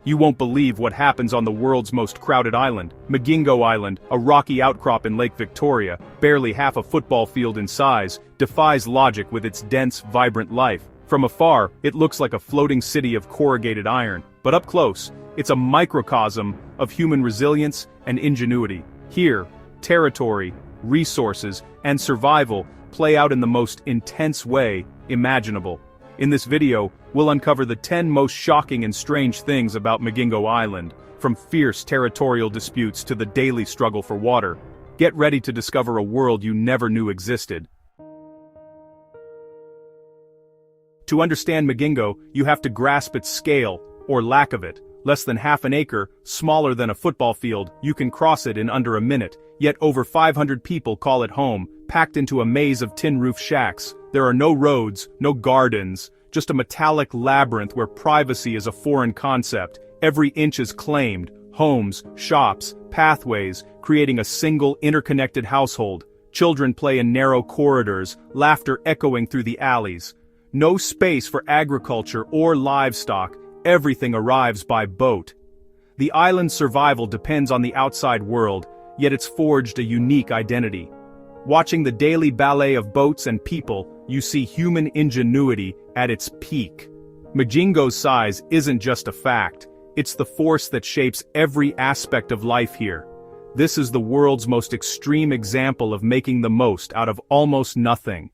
You won't believe what happens on the world's most crowded island, Migingo Island, a rocky outcrop in Lake Victoria, barely half a football field in size, defies logic with its dense, vibrant life. From afar, it looks like a floating city of corrugated iron, but up close, it's a microcosm of human resilience and ingenuity. Here, territory, resources, and survival play out in the most intense way imaginable. In this video, we'll uncover the 10 most shocking and strange things about Migingo Island, from fierce territorial disputes to the daily struggle for water. Get ready to discover a world you never knew existed. To understand Migingo, you have to grasp its scale, or lack of it. Less than half an acre, smaller than a football field, you can cross it in under a minute, yet over 500 people call it home, packed into a maze of tin-roof shacks. There are no roads, no gardens, just a metallic labyrinth where privacy is a foreign concept. Every inch is claimed, homes, shops, pathways, creating a single interconnected household. Children play in narrow corridors, laughter echoing through the alleys. No space for agriculture or livestock, everything arrives by boat. The island's survival depends on the outside world, yet it's forged a unique identity. Watching the daily ballet of boats and people, you see human ingenuity at its peak. Migingo's size isn't just a fact, it's the force that shapes every aspect of life here. This is the world's most extreme example of making the most out of almost nothing.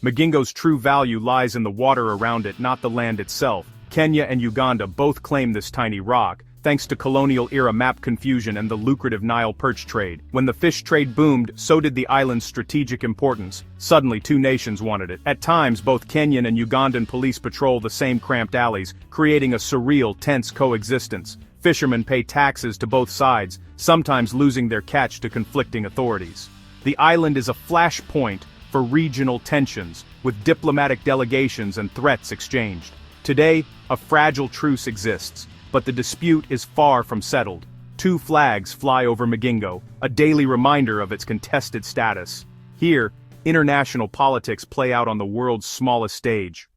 Migingo's true value lies in the water around it, not the land itself. Kenya and Uganda both claim this tiny rock, thanks to colonial-era map confusion and the lucrative Nile perch trade. When the fish trade boomed, so did the island's strategic importance. Suddenly, two nations wanted it. At times, both Kenyan and Ugandan police patrol the same cramped alleys, creating a surreal, tense coexistence. Fishermen pay taxes to both sides, sometimes losing their catch to conflicting authorities. The island is a flashpoint for regional tensions, with diplomatic delegations and threats exchanged. Today, a fragile truce exists, but the dispute is far from settled. Two flags fly over Migingo, a daily reminder of its contested status. Here, international politics play out on the world's smallest stage.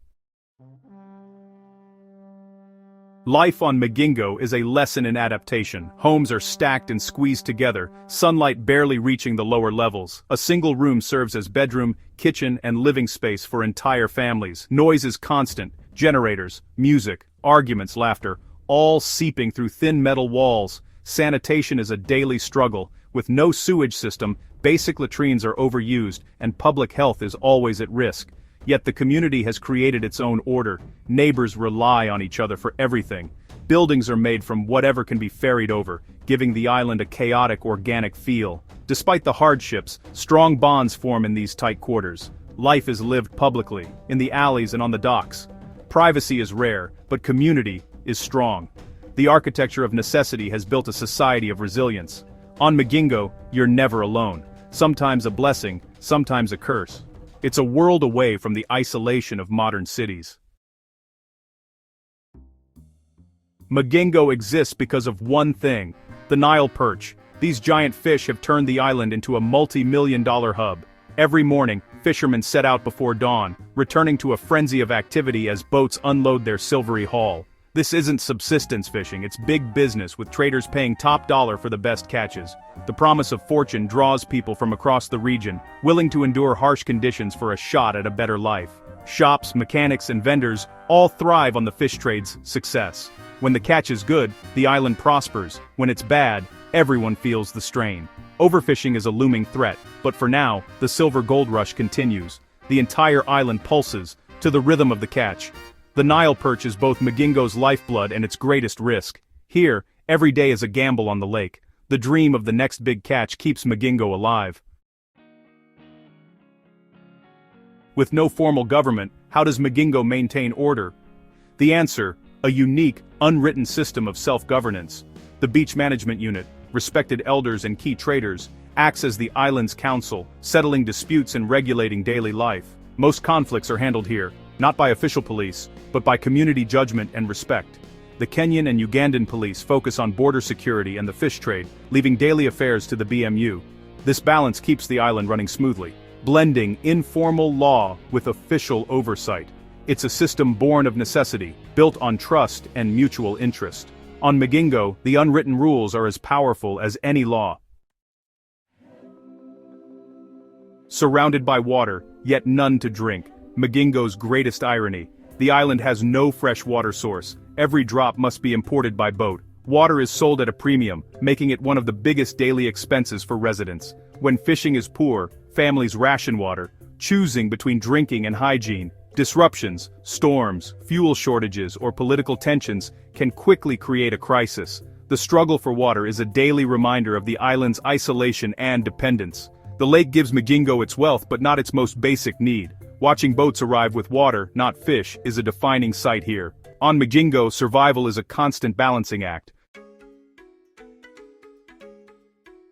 Life on Migingo is a lesson in adaptation. Homes are stacked and squeezed together, sunlight barely reaching the lower levels. A single room serves as bedroom, kitchen, and living space for entire families. Noise is constant, generators, music, arguments, laughter, all seeping through thin metal walls. Sanitation is a daily struggle. With no sewage system, basic latrines are overused, and public health is always at risk. Yet the community has created its own order. Neighbors rely on each other for everything. Buildings are made from whatever can be ferried over, giving the island a chaotic, organic feel. Despite the hardships, strong bonds form in these tight quarters. Life is lived publicly, in the alleys and on the docks. Privacy is rare, but community is strong. The architecture of necessity has built a society of resilience. On Migingo, you're never alone. Sometimes a blessing, sometimes a curse. It's a world away from the isolation of modern cities. Migingo exists because of one thing: the Nile perch. These giant fish have turned the island into a multi-million-dollar hub. Every morning, fishermen set out before dawn, returning to a frenzy of activity as boats unload their silvery haul. This isn't subsistence fishing, it's big business, with traders paying top dollar for the best catches. The promise of fortune draws people from across the region, willing to endure harsh conditions for a shot at a better life. Shops, mechanics, and vendors all thrive on the fish trade's success. When the catch is good, the island prospers. When it's bad, everyone feels the strain. Overfishing is a looming threat, but for now, the silver gold rush continues. The entire island pulses to the rhythm of the catch. The Nile perch is both Migingo's lifeblood and its greatest risk. Here, every day is a gamble on the lake. The dream of the next big catch keeps Migingo alive. With no formal government, how does Migingo maintain order? The answer: a unique, unwritten system of self-governance. The beach management unit, respected elders and key traders, acts as the island's council, settling disputes and regulating daily life. Most conflicts are handled here, not by official police, but by community judgment and respect. The Kenyan and Ugandan police focus on border security and the fish trade, leaving daily affairs to the BMU. This balance keeps the island running smoothly, blending informal law with official oversight. It's a system born of necessity, built on trust and mutual interest. On Migingo, the unwritten rules are as powerful as any law. Surrounded by water, yet none to drink. Migingo's greatest irony. The island has no fresh water source. Every drop must be imported by boat. Water is sold at a premium, making it one of the biggest daily expenses for residents. When fishing is poor, families ration water, choosing between drinking and hygiene. Disruptions, storms, fuel shortages, or political tensions can quickly create a crisis. The struggle for water is a daily reminder of the island's isolation and dependence. The lake gives Migingo its wealth but not its most basic need. Watching boats arrive with water, not fish, is a defining sight here. On Migingo, survival is a constant balancing act.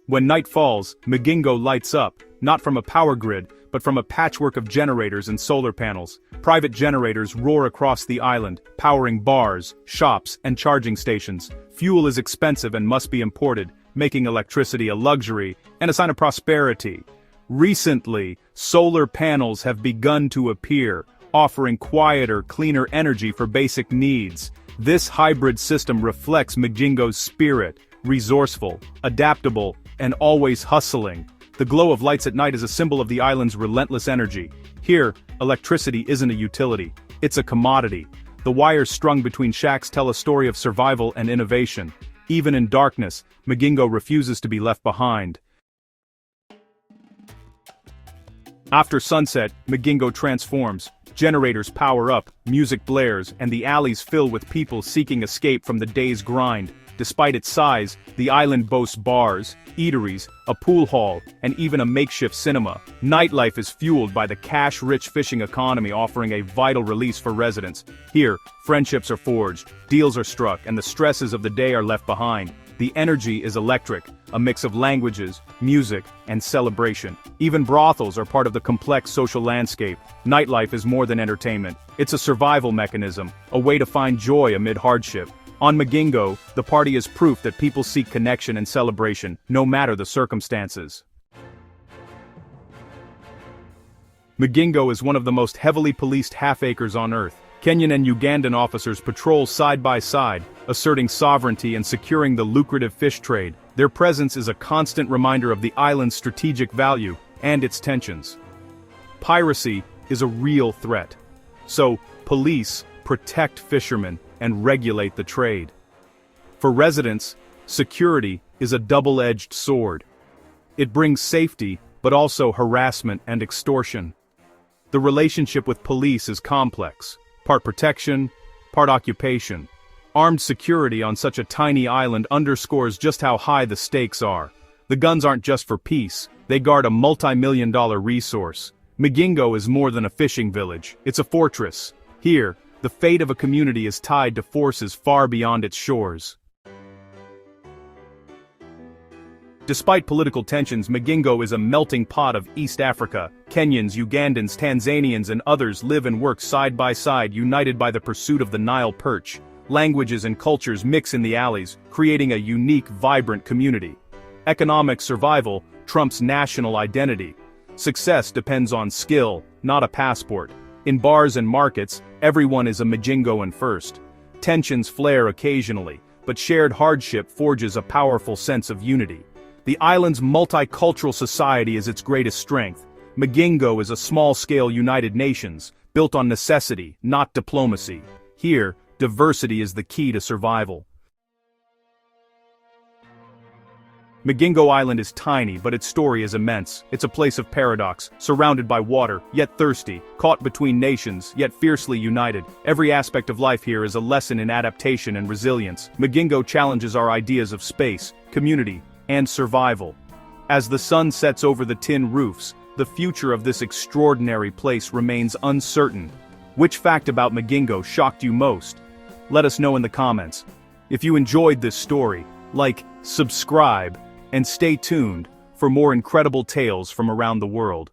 When night falls, Migingo lights up, not from a power grid, but from a patchwork of generators and solar panels. Private generators roar across the island, powering bars, shops, and charging stations. Fuel is expensive and must be imported, making electricity a luxury and a sign of prosperity. Recently, solar panels have begun to appear, offering quieter, cleaner energy for basic needs. This hybrid system reflects Migingo's spirit, resourceful, adaptable, and always hustling. The glow of lights at night is a symbol of the island's relentless energy. Here, electricity isn't a utility, it's a commodity. The wires strung between shacks tell a story of survival and innovation. Even in darkness, Migingo refuses to be left behind. After sunset, Migingo transforms. Generators power up, music blares, and the alleys fill with people seeking escape from the day's grind. Despite its size, the island boasts bars, eateries, a pool hall, and even a makeshift cinema. Nightlife is fueled by the cash-rich fishing economy, offering a vital release for residents. Here, friendships are forged, deals are struck, and the stresses of the day are left behind. The energy is electric, a mix of languages, music, and celebration. Even brothels are part of the complex social landscape. Nightlife is more than entertainment. It's a survival mechanism, a way to find joy amid hardship. On Migingo, the party is proof that people seek connection and celebration, no matter the circumstances. Migingo is one of the most heavily policed half-acres on Earth. Kenyan and Ugandan officers patrol side by side, asserting sovereignty and securing the lucrative fish trade. Their presence is a constant reminder of the island's strategic value and its tensions. Piracy is a real threat. So, police protect fishermen and regulate the trade. For residents, security is a double-edged sword. It brings safety, but also harassment and extortion. The relationship with police is complex, part protection, part occupation. Armed security on such a tiny island underscores just how high the stakes are. The guns aren't just for peace, they guard a multi-million-dollar resource. Migingo is more than a fishing village, it's a fortress. Here, the fate of a community is tied to forces far beyond its shores. Despite political tensions, Migingo is a melting pot of East Africa. Kenyans, Ugandans, Tanzanians, and others live and work side by side, united by the pursuit of the Nile perch. Languages and cultures mix in the alleys, creating a unique, vibrant community. Economic survival trumps national identity. Success depends on skill, not a passport. In bars and markets, everyone is a Migingoan first. Tensions flare occasionally, but shared hardship forges a powerful sense of unity. The island's multicultural society is its greatest strength. Migingo is a small-scale United Nations, built on necessity, not diplomacy. Here, diversity is the key to survival. Migingo Island is tiny, but its story is immense. It's a place of paradox, surrounded by water, yet thirsty, caught between nations, yet fiercely united. Every aspect of life here is a lesson in adaptation and resilience. Migingo challenges our ideas of space, community, and survival. As the sun sets over the tin roofs, the future of this extraordinary place remains uncertain. Which fact about Migingo shocked you most? Let us know in the comments. If you enjoyed this story, like, subscribe, and stay tuned for more incredible tales from around the world.